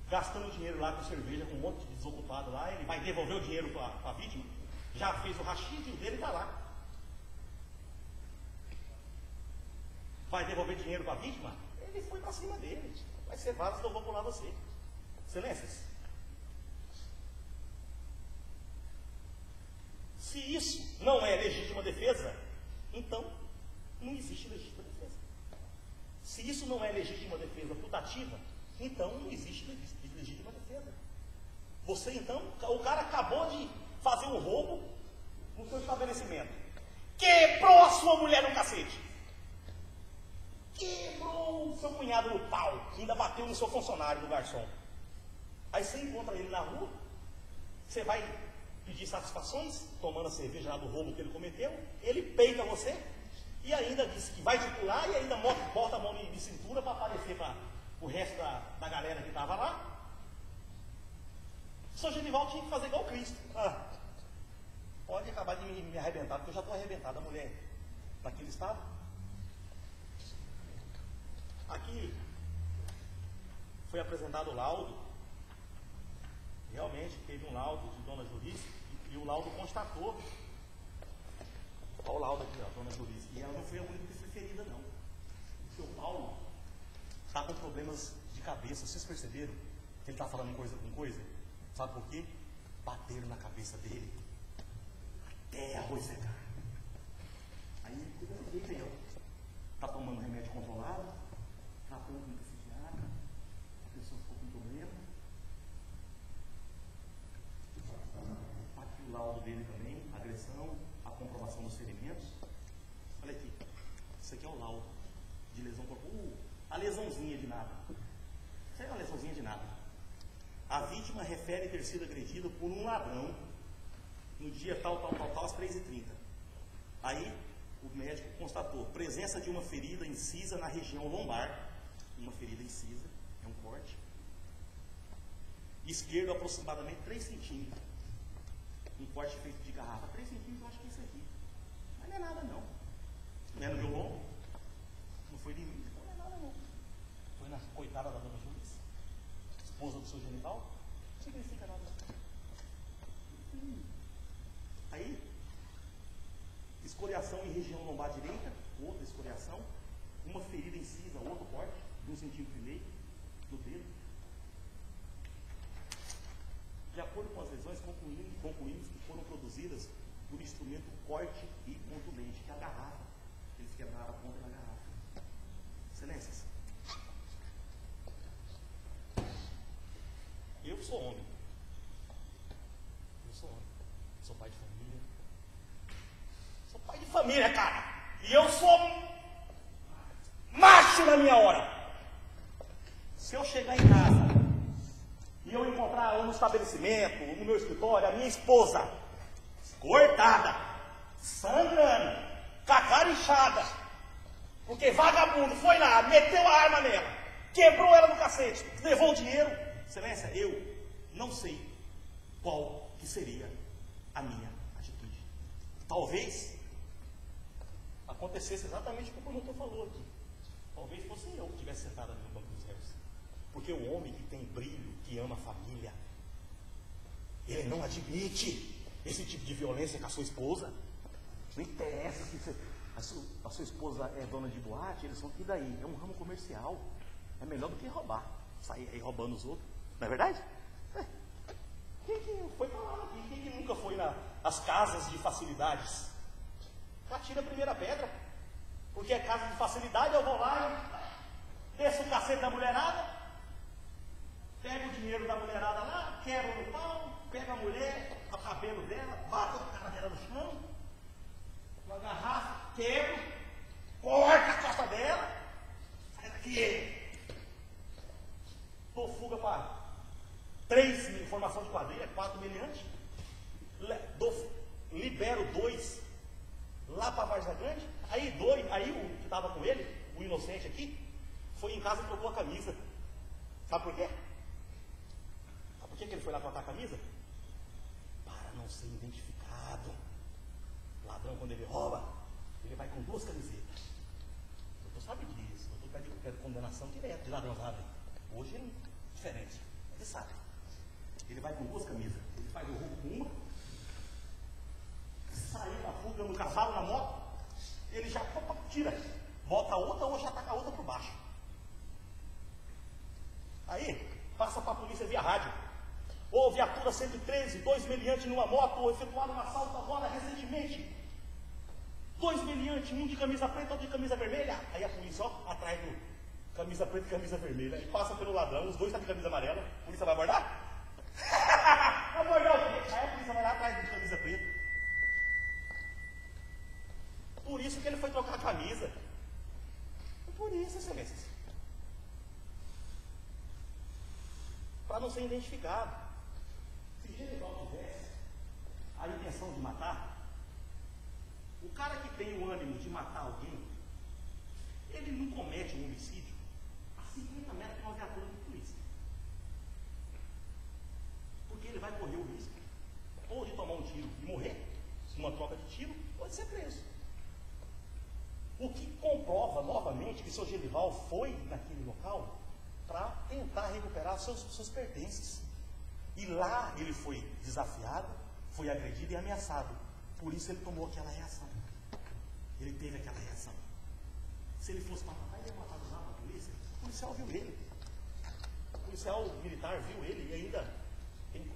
gastando dinheiro lá com cerveja, com um monte de desocupado lá, ele vai devolver o dinheiro para a vítima? Já fez o rachide e o dele está lá. Vai devolver dinheiro para a vítima? Ele foi para cima dele. Vai ser vários que eu vou pular você. Excelências. Se isso não é legítima defesa, então não existe legítima defesa. Se isso não é legítima defesa putativa, então não existe legítima defesa. Você então, o cara acabou de fazer um roubo no seu estabelecimento. Quebrou a sua mulher no cacete. Quebrou o seu cunhado no pau, ainda bateu no seu funcionário, no garçom. Aí você encontra ele na rua, você vai pedir satisfações, tomando a cerveja lá do roubo que ele cometeu, ele peita você, e ainda diz que vai titular, e ainda bota a mão de cintura para aparecer para o resto da galera que estava lá. O seu Genivaldo tinha que fazer igual Cristo. Pode acabar de me arrebentar, porque eu já estou arrebentado, a mulher naquele estado. Aqui foi apresentado o laudo, realmente teve um laudo de Dona Jurice, e o laudo constatou, olha o laudo aqui, ó, Dona Jurice, e ela não foi a única que foi ferida não. O seu Paulo está com problemas de cabeça, vocês perceberam que ele está falando coisa com coisa? Sabe por quê? Bateram na cabeça dele, até arroz secar. Aí, deita aí, ó, está tomando remédio controlado, tratando com psiquiatra, a pessoa ficou com problema. Aqui o laudo dele também, agressão, a comprovação dos ferimentos. Olha aqui, isso aqui é o laudo de lesão corporal. A lesãozinha de nada. Isso aí é uma lesãozinha de nada. A vítima refere ter sido agredida por um ladrão no dia tal, às 3h30. Aí o médico constatou presença de uma ferida incisa na região lombar. Uma ferida incisa, é um corte. Esquerdo aproximadamente 3 centímetros. Um corte feito de garrafa. 3 centímetros eu acho que é isso aqui. Mas não é nada não. Não é no meu lombo. Não foi de mim, então não é nada não. Foi na coitada da Dona Júlia, esposa do seu Genivaldo. Não significa nada. Aí, escoriação em região lombar direita, outra escoriação, uma ferida incisa, outro corte, de 1,5 cm no dedo. De acordo com as lesões, concluímos que foram produzidas por instrumento corte e contundente, que é a garrafa. Eles quebraram a ponta da garrafa. Excelências, eu sou homem. Eu sou homem. Sou pai de família. Sou pai de família, cara. E eu sou macho na minha hora. Se eu chegar em casa e eu encontrar no estabelecimento, no meu escritório, a minha esposa cortada, sangrando, com a cara inchada, porque vagabundo foi lá, meteu a arma nela, quebrou ela no cacete, levou o dinheiro, excelência, eu não sei qual que seria a minha atitude. Talvez acontecesse exatamente o que o promotor falou aqui. Talvez fosse eu que estivesse sentado ali no banco dos réus. Porque o homem que tem brilho, que ama a família, ele não admite esse tipo de violência com a sua esposa. Não interessa se a sua esposa é dona de boate, eles são, e daí? É um ramo comercial. É melhor do que roubar. Sair aí roubando os outros. Não é verdade? Quem que foi falado aqui? Quem que nunca foi nas casas de facilidades? Atira a primeira pedra. Porque é casa de facilidade, eu vou lá e desço o cacete da mulherada, pego o dinheiro da mulherada lá, quebro no pau, pego a mulher, o cabelo dela, bato a cara dela no chão, uma garrafa, quebro, corto a costa dela, sai daqui. Dou fuga para 3 em formação de quadrilha, 4 meliantes, libero 2 lá para a Várzea Grande. Aí o que estava com ele, o inocente aqui, foi em casa e trocou a camisa. Sabe por quê? Sabe por que ele foi lá trocar a camisa? Para não ser identificado. O ladrão, quando ele rouba, ele vai com 2 camisetas. O doutor sabe disso. O doutor pede condenação direta de ladrãozada. Hoje é diferente. Ele sabe. Ele vai com 2 camisas. Ele faz o roubo com uma. Saiu da fuga no cavalo, na moto. Ele já tira, bota a outra ou já taca a outra por baixo. Aí, passa para a polícia via rádio. Ô, viatura 113, 2 meliantes numa moto, efetuaram um assalto agora recentemente. 2 meliantes, um de camisa preta, outro de camisa vermelha. Aí a polícia, ó, atrás do camisa preta e camisa vermelha. Aí passa pelo ladrão, os 2 estão de camisa amarela. A polícia vai abordar? Vai abordar o quê? Aí a polícia vai lá atrás de camisa preta. Por isso que ele foi trocar a camisa. Por isso, excelências. Para não ser identificado. Se Genival tivesse a intenção de matar, o cara que tem o ânimo de matar alguém, ele não comete um homicídio a 50 metros de uma viatura de polícia. Porque ele vai correr o risco ou de tomar um tiro e morrer, numa troca de tiro, ou de ser preso. O que comprova novamente que o seu Genival foi naquele local para tentar recuperar seus pertences. E lá ele foi desafiado, foi agredido e ameaçado. Por isso ele tomou aquela reação. Ele teve aquela reação. Se ele fosse para matar, ele ia matar lá para a polícia. O policial viu ele. O policial militar viu ele e ainda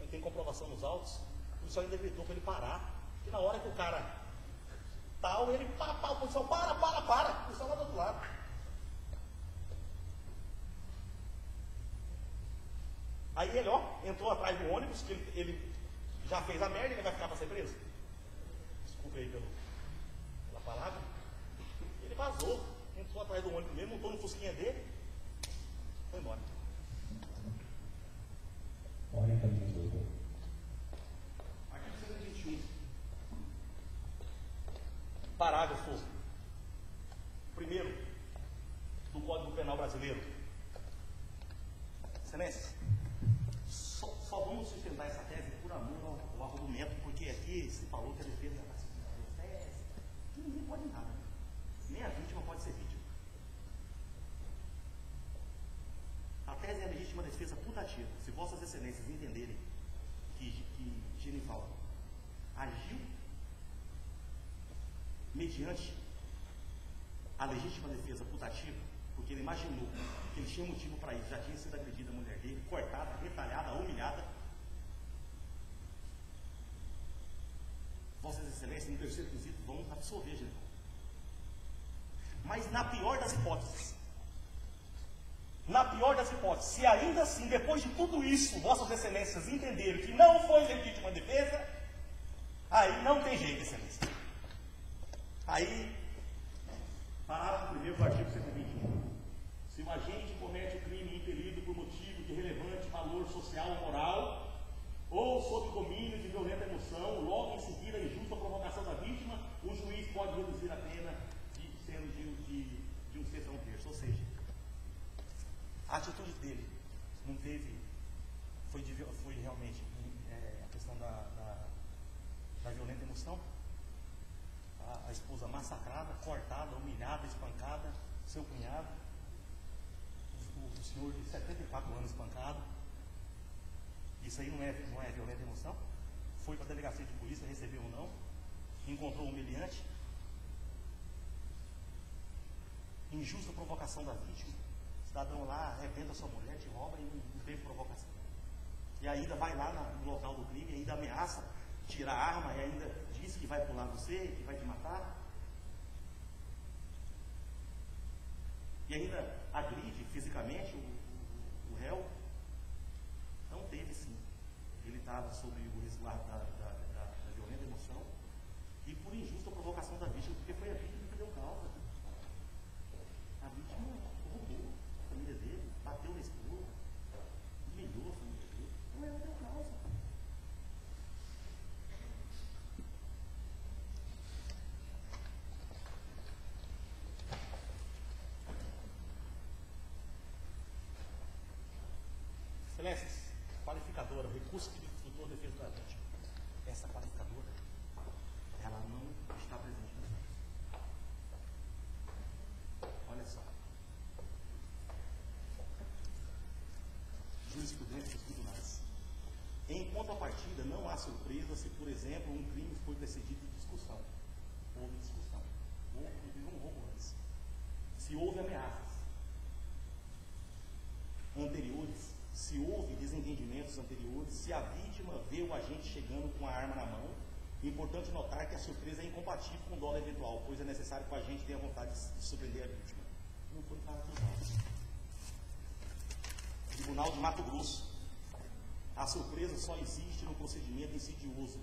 tem comprovação nos autos. O policial ainda gritou para ele parar. E na hora que o cara tal, ele o policial para, o policial lá do outro lado. Aí ele, ó, entrou atrás do ônibus, que ele já fez a merda, ele vai ficar para ser preso. Desculpa aí pela palavra. Ele vazou, entrou atrás do ônibus mesmo, montou no fusquinha dele, foi embora. Artigo 121. Parágrafo 1º do Código Penal Brasileiro. Excelência, só vamos sustentar essa tese por amor ao argumento, porque aqui se falou que a defesa está se tese, que ninguém pode nada. Nem a vítima pode ser vítima. A tese é a legítima defesa putativa. Se vossas excelências entenderem que Genival agiu mediante a legítima defesa putativa, porque ele imaginou que ele tinha motivo para isso, já tinha sido agredida a mulher dele, cortada, retalhada, humilhada. Vossas excelências, no terceiro quesito, vão absolver Genival. Mas na pior das hipóteses, se ainda assim, depois de tudo isso, vossas excelências entenderem que não foi legítima defesa, aí não tem jeito, excelência. Aí, parágrafo 1º do artigo 121. Se o agente comete o crime impelido por motivo de relevante valor social ou moral, ou sob domínio de violenta emoção, logo em seguida a injusta provocação da vítima, o juiz pode reduzir a pena sendo de 1/6 a 1/3. Ou seja, a atitude dele não teve, foi realmente a questão da violenta emoção. A esposa massacrada, cortada, humilhada, espancada, seu cunhado, o senhor de 74 anos espancado. Isso aí não é violenta emoção? foi para a delegacia de polícia, recebeu ou não, encontrou o humilhante, injusta provocação da vítima, o cidadão lá arrebenta sua mulher, te rouba e não teve provocação. E ainda vai lá no local do crime, ainda ameaça, tira a arma e ainda diz que vai pular você, que vai te matar. E ainda agride fisicamente o réu. Então teve sim. Ele estava sob o resguardo da violenta emoção e por injusta provocação da vítima, porque foi a vítima que deu causa. A vítima roubou a família dele, bateu na esposa, humilhou a família dele. Não ela deu causa. Excelências, qualificadora, recurso de tutor de defesa da vítima. Essa qualificadora, ela não está presente no juízo. Olha só. Jurisprudência dos tribunais. Em contrapartida, não há surpresa se, por exemplo, um crime foi precedido de discussão. Houve discussão. Ou inclusive um roubo antes. Se houve ameaças anteriores, se houve desentendimentos anteriores, se a vítima vê o agente chegando com a arma na mão, é importante notar que a surpresa é incompatível com o dolo eventual, pois é necessário que o agente tenha vontade de surpreender a vítima. Não foi para o Tribunal de Mato Grosso. A surpresa só existe no procedimento insidioso,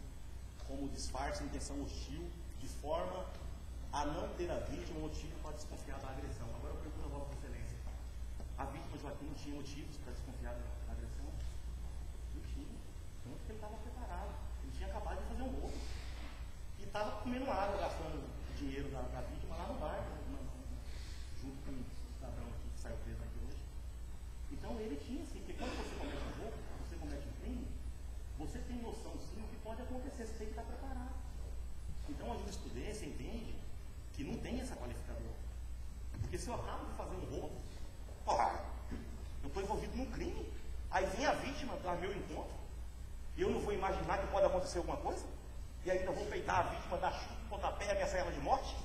como disfarce, intenção hostil, de forma a não ter a vítima motivo para desconfiar da agressão. Agora eu pergunto a Vossa Excelência. A vítima Joaquim não tinha motivos para desconfiar da agressão? Não tinha. Tanto que ele estava preparado. Ele tinha acabado de fazer um roubo. E estava comendo água, gastando dinheiro da vítima lá no bar, junto com o cidadão aqui que saiu preso aqui hoje. Então ele tinha sim, porque quando você comete um roubo, você comete um crime, você tem noção sim do que pode acontecer, você tem que estar preparado. Então a jurisprudência entende que não tem essa qualificadora. Porque se eu acabo de fazer um roubo, eu estou envolvido num crime, aí vem a vítima dar meu encontro, e eu não vou imaginar que pode acontecer alguma coisa, e ainda vou peitar a vítima, dar chute, pontapé e ameaçar ela de morte.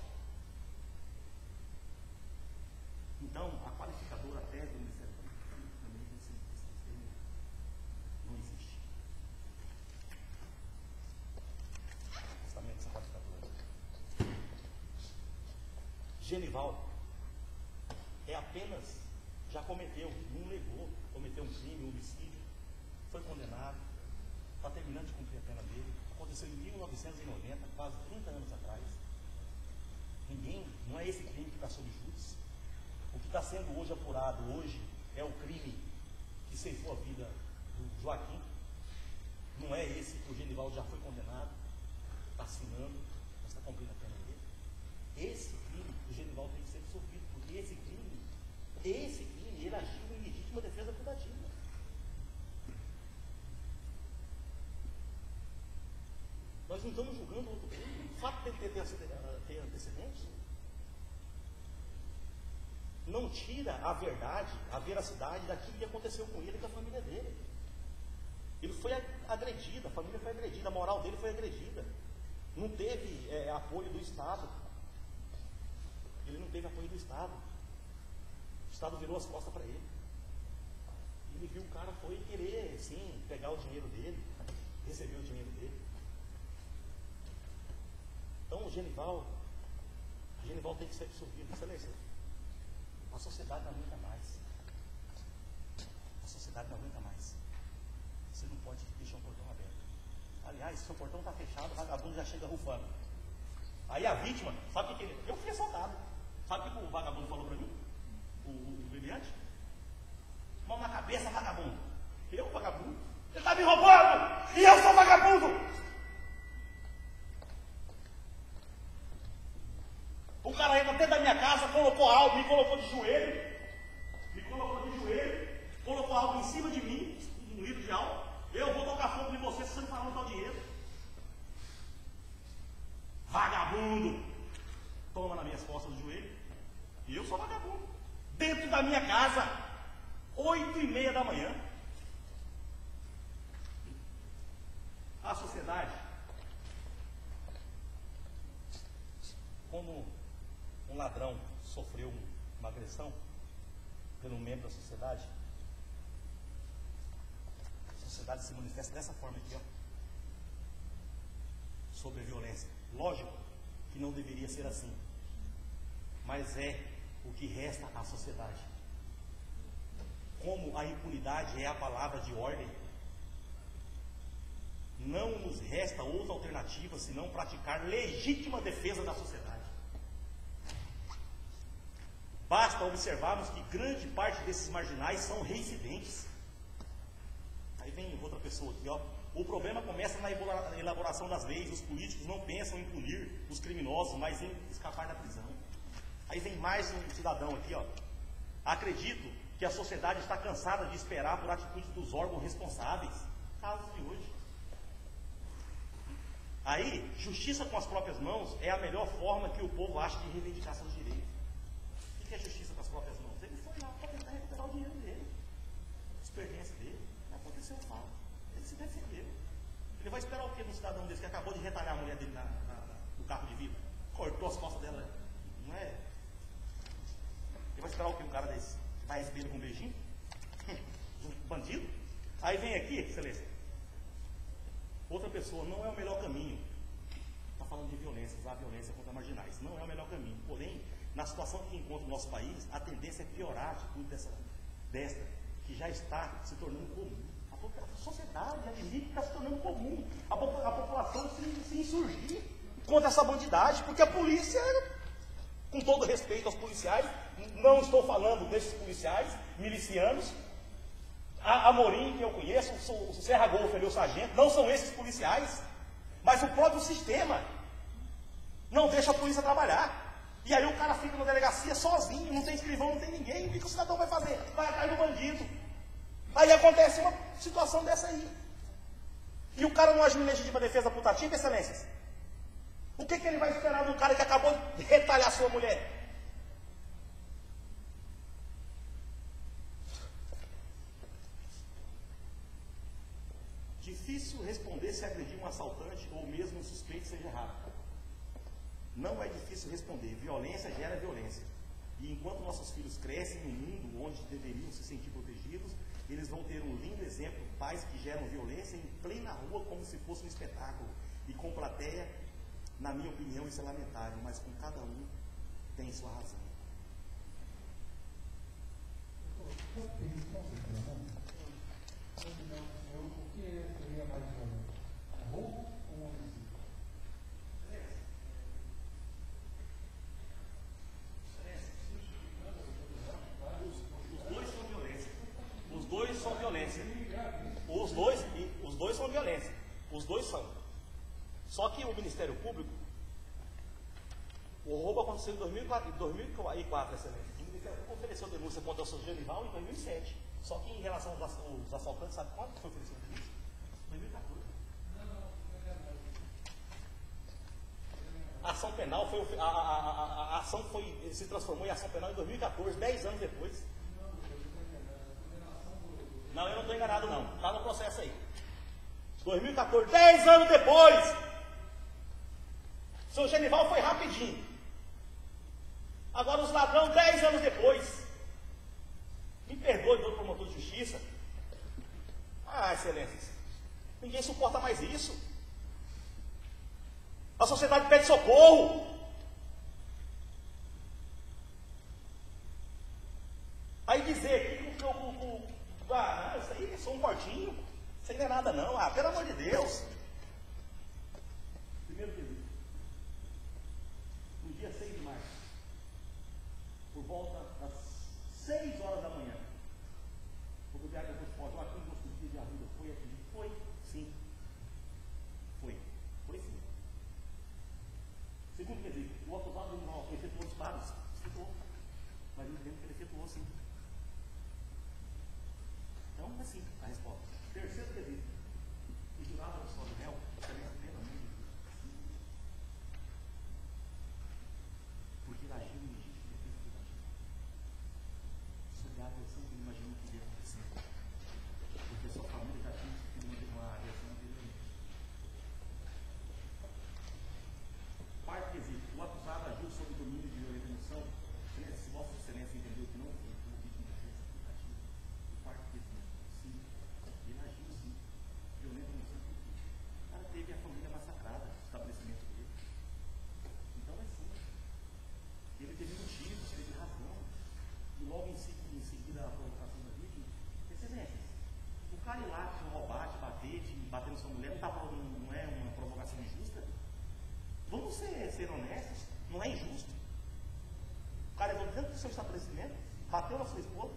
Então, a qualificadora tese do Ministério Público também não existe. Justamente essa qualificadora. Genival é apenas, já cometeu, não negou, cometeu um crime, um homicídio, foi condenado, está terminando de cumprir a pena dele, aconteceu em 1990, quase 30 anos atrás. Ninguém, não é esse crime que está sob júdice. O que está sendo hoje apurado hoje é o crime que ceifou a vida do Joaquim. Não é esse que o Genivaldo já foi condenado, está assinando, está cumprindo a pena dele. Esse crime, o Genivaldo tem que ser absorvido, porque esse crime, ele agiu em legítima defesa privativa. Nós não estamos julgando outro crime. O fato de ele ter antecedentes não tira a verdade, a veracidade daquilo que aconteceu com ele e com a família dele. Ele foi agredido, a família foi agredida, a moral dele foi agredida. Não teve apoio do Estado. Ele não teve apoio do Estado. O Estado virou as costas para ele. Ele viu o cara foi querer, sim, pegar o dinheiro dele, receber o dinheiro dele. Então o Genival tem que ser absorvido. Excelência, a sociedade não aguenta mais. A sociedade não aguenta mais. Você não pode deixar o portão aberto. Aliás, se o portão está fechado, o vagabundo já chega rufando. Aí a vítima, sabe o que ele... Eu fui assaltado. Sabe o que o vagabundo falou para mim? O brilhante? Mão na cabeça, vagabundo. Eu, vagabundo? Ele está me roubando! E eu sou vagabundo! O cara entra dentro da minha casa, colocou algo, me colocou de joelho, colocou algo em cima de mim, um litro de álcool. Eu vou tocar fogo em você se você não parar no dinheiro. Vagabundo! Toma nas minhas costas do joelho. E eu sou vagabundo. Dentro da minha casa, 8h30 da manhã. A sociedade, quando um ladrão sofreu uma agressão pelo membro da sociedade, a sociedade se manifesta dessa forma aqui, ó, sobre a violência. Lógico que não deveria ser assim, mas é o que resta à sociedade. Como a impunidade é a palavra de ordem, não nos resta outra alternativa senão praticar legítima defesa da sociedade. Basta observarmos que grande parte desses marginais são reincidentes. Aí vem outra pessoa aqui, ó. O problema começa na elaboração das leis. Os políticos não pensam em punir os criminosos, mas em escapar da prisão. Aí vem mais um cidadão aqui, ó. Acredito que a sociedade está cansada de esperar por atitude dos órgãos responsáveis. Casos de hoje. Aí, justiça com as próprias mãos é a melhor forma que o povo acha de reivindicar seus direitos. O que é justiça com as próprias mãos? Ele foi lá para tentar recuperar o dinheiro dele, os pertences dele. Aconteceu o fato. Ele se defendeu. Ele vai esperar o quê no cidadão desse que acabou de retalhar a mulher dele no carro de vidro? Cortou as costas dela. Não é? Ele vai esperar o quê um cara desse? Vai receber ele com um beijinho? Um bandido? Aí vem aqui, excelência. Outra pessoa, não é o melhor caminho. Está falando de violência, usar a violência contra marginais. Não é o melhor caminho. Porém, na situação que encontra o nosso país, a tendência é piorar a atitude desta, que já está se tornando comum. A sociedade admite que está se tornando comum. A população se insurgir contra essa bandidagem, porque a polícia, com todo respeito aos policiais, não estou falando desses policiais milicianos, a Amorim, que eu conheço, o Serra Golf ali, o sargento, não são esses policiais, mas o próprio sistema não deixa a polícia trabalhar. E aí o cara fica na delegacia sozinho, não tem escrivão, não tem ninguém. O que o cidadão vai fazer? Vai atrás do bandido. Aí acontece uma situação dessa aí. E o cara não age em legítima defesa putativa, excelências? O que ele vai esperar de um cara que acabou de retalhar sua mulher? Difícil responder se agredir um assaltante ou mesmo um suspeito seja errado. Não é difícil responder. Violência gera violência. E enquanto nossos filhos crescem num mundo onde deveriam se sentir protegidos, eles vão ter um lindo exemplo de pais que geram violência em plena rua como se fosse um espetáculo. E com plateia, na minha opinião, isso é lamentável, mas com cada um tem sua razão. Os dois são. Só que o Ministério Público, o roubo aconteceu em 2004, excelência. O Ministério Público ofereceu denúncia contra o seu Genival em 2007. Só que em relação aos assaltantes, sabe quando foi oferecido a denúncia? 2014. A ação penal foi. A ação se transformou em ação penal em 2014, 10 anos depois. Não, eu não estou enganado não. Está no processo aí. 2014, 10 anos depois. Seu Genival foi rapidinho. Agora os ladrões, 10 anos depois. Me perdoe, doutor promotor de justiça. Ah, excelências, ninguém suporta mais isso. A sociedade pede socorro. Aí dizer que não, isso aí é só um cortinho. Isso aí não é nada não. Ah, pelo amor de Deus. Primeiro quesito. No dia 6 de março, por volta das 6 horas da manhã, o rodoviário da Transporte, aqui no nosso dia de ajuda, foi aqui? Foi, sim. Foi sim. Segundo quesito, o acusado não efetuou disparos? Efetuou. Mas não dizemos que ele efetuou sim. Então, assim, a resposta. Terceiro quesito. O jurado não é uma provocação injusta? Vamos ser honestos, não é injusto. O cara entrou dentro do seu estabelecimento, bateu na sua esposa,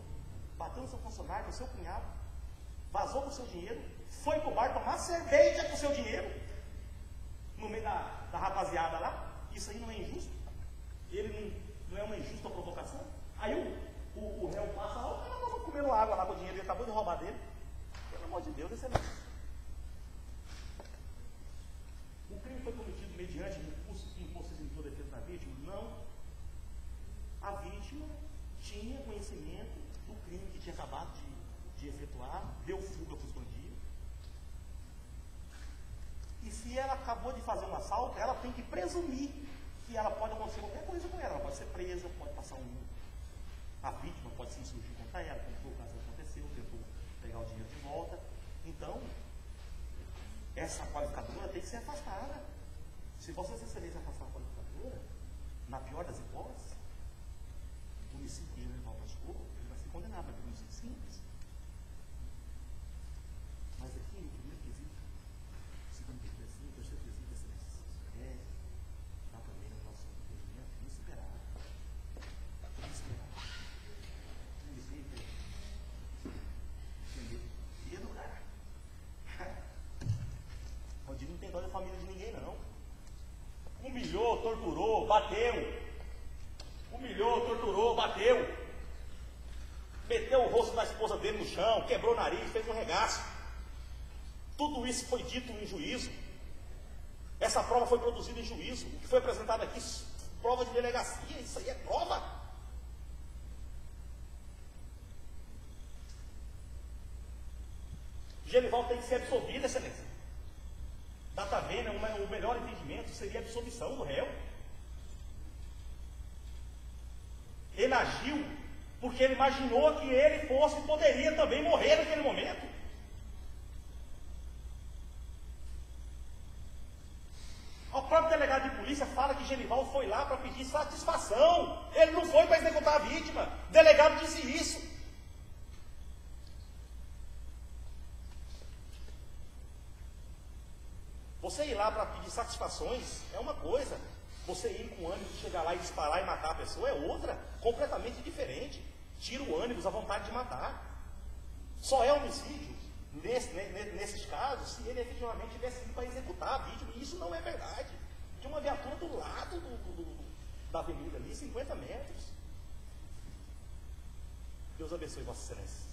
bateu no seu funcionário, no seu cunhado, vazou com o seu dinheiro, foi pro bar tomar cerveja com o seu dinheiro, no meio da rapaziada lá. Isso aí não é injusto? Ele não é uma injusta provocação? Aí o réu passa lá, o cara estava comendo água lá com o dinheiro, ele acabou de roubar dele. Pelo amor de Deus, excelente. O crime foi cometido mediante recurso que impossibilitou a defesa da vítima? Não. A vítima tinha conhecimento do crime que tinha acabado de efetuar, deu fuga para os bandidos. E se ela acabou de fazer um assalto, ela tem que presumir que ela pode acontecer qualquer coisa com ela. Ela pode ser presa, pode passar a vítima pode se insurgir contra ela, como foi o caso que aconteceu, tentou pegar o dinheiro de volta. Então, essa qualificadora tem que ser afastada. Se Vossa Excelência afastar a qualificadora, na pior das hipóteses, o município de General Pascoal, ele vai ser condenado, vai ter um município simples. Mas aqui, no primeiro quesito, segundo quesito, terceiro quesito, excelência, está também no nosso entendimento inesperado. Inesperado. Entendeu? E do cara. Rodrigo não tem dó da família de ninguém, não. Humilhou, torturou, bateu. Humilhou, torturou, bateu. Meteu o rosto da esposa dele no chão, quebrou o nariz, fez um regaço. Tudo isso foi dito em juízo. Essa prova foi produzida em juízo. O que foi apresentado aqui, prova de delegacia, isso aí é prova. Genival tem que ser absolvido, excelência. Data vênia, o melhor entendimento seria a absolvição do réu. Ele agiu porque ele imaginou que ele poderia também morrer naquele momento. O próprio delegado de polícia fala que Genival foi lá para pedir satisfação. Ele não foi para executar a vítima. O delegado disse isso. Você ir lá para pedir satisfações é uma coisa. Você ir com ânimo de chegar lá e disparar e matar a pessoa é outra, completamente diferente. Tira o ânimo, a vontade de matar. Só é homicídio, nesses casos, se ele efetivamente tivesse ido para executar a vítima. E isso não é verdade. Tinha uma viatura do lado da avenida ali, 50 metros. Deus abençoe Vossa Excelência.